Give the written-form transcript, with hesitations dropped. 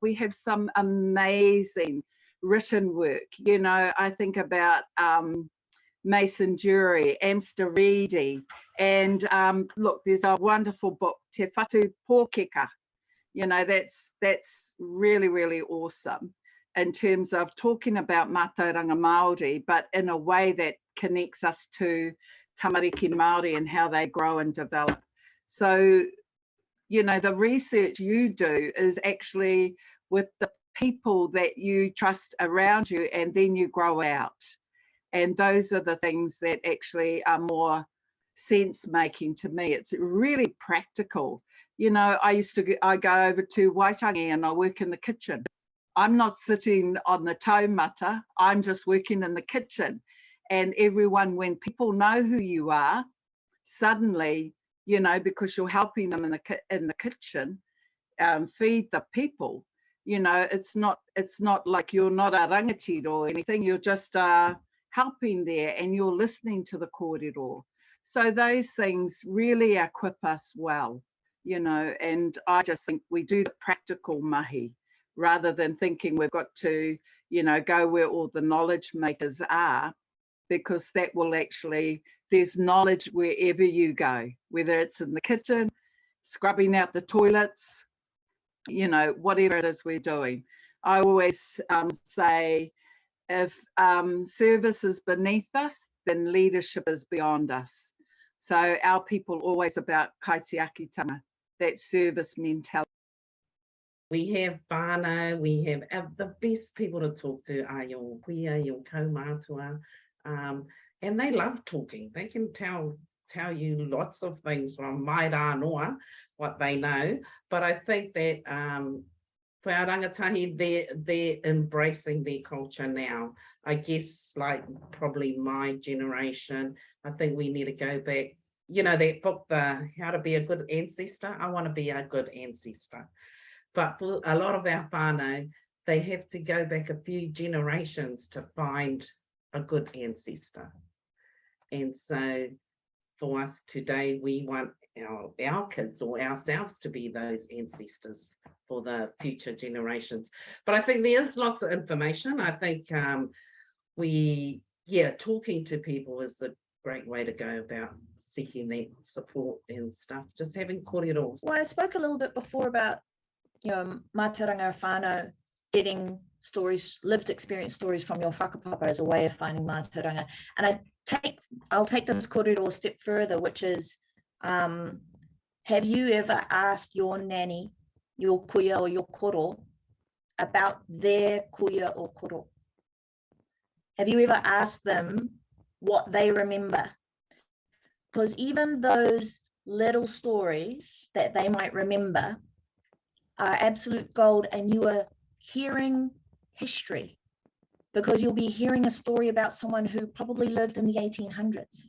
we have some amazing written work. You know, I think about Mason Jury, Amster Reedy, and look, there's a wonderful book, Te Whatu Pōkeka. You know, that's really, really awesome in terms of talking about Mātauranga Māori, but in a way that connects us to tamariki Māori and how they grow and develop. So, you know, the research you do is actually with the people that you trust around you, and then you grow out. And those are the things that actually are more sense making to me. It's really practical. You know, I go over to Waitangi and I work in the kitchen. I'm not sitting on the taumata, I'm just working in the kitchen. And everyone, when people know who you are, suddenly, you know, because you're helping them in the kitchen, feed the people, you know, it's not like you're not a rangatira or anything, you're just helping there, and you're listening to the kōrero. So those things really equip us well, you know, and I just think we do the practical mahi rather than thinking we've got to, you know, go where all the knowledge makers are, because that will actually, there's knowledge wherever you go, whether it's in the kitchen, scrubbing out the toilets, you know, whatever it is we're doing. I always say, if service is beneath us, then leadership is beyond us. So our people always about kaitiakitanga, that service mentality. We have whānau, we have the best people to talk to are your kuia, your kaumātua, and they love talking. They can tell you lots of things from mai rā noa, what they know. But I think that for our rangatahi, they're embracing their culture now. I guess like probably my generation, I think we need to go back. You know, that book, the How to Be a Good Ancestor. I want to be a good ancestor. But for a lot of our whānau, they have to go back a few generations to find a good ancestor. And so for us today, we want our kids or ourselves to be those ancestors for the future generations. But I think there's lots of information. I think talking to people is a great way to go about seeking that support and stuff, just having kōrero. Well, I spoke a little bit before about, you know, Mātauranga whānau getting stories, lived experience stories from your whakapapa as a way of finding Mātauranga. And I'll take this kōrero a step further, which is, have you ever asked your nanny, your kuia or your koro, about their kuia or koro? Have you ever asked them what they remember? Because even those little stories that they might remember are absolute gold, and you are hearing history, because you'll be hearing a story about someone who probably lived in the 1800s.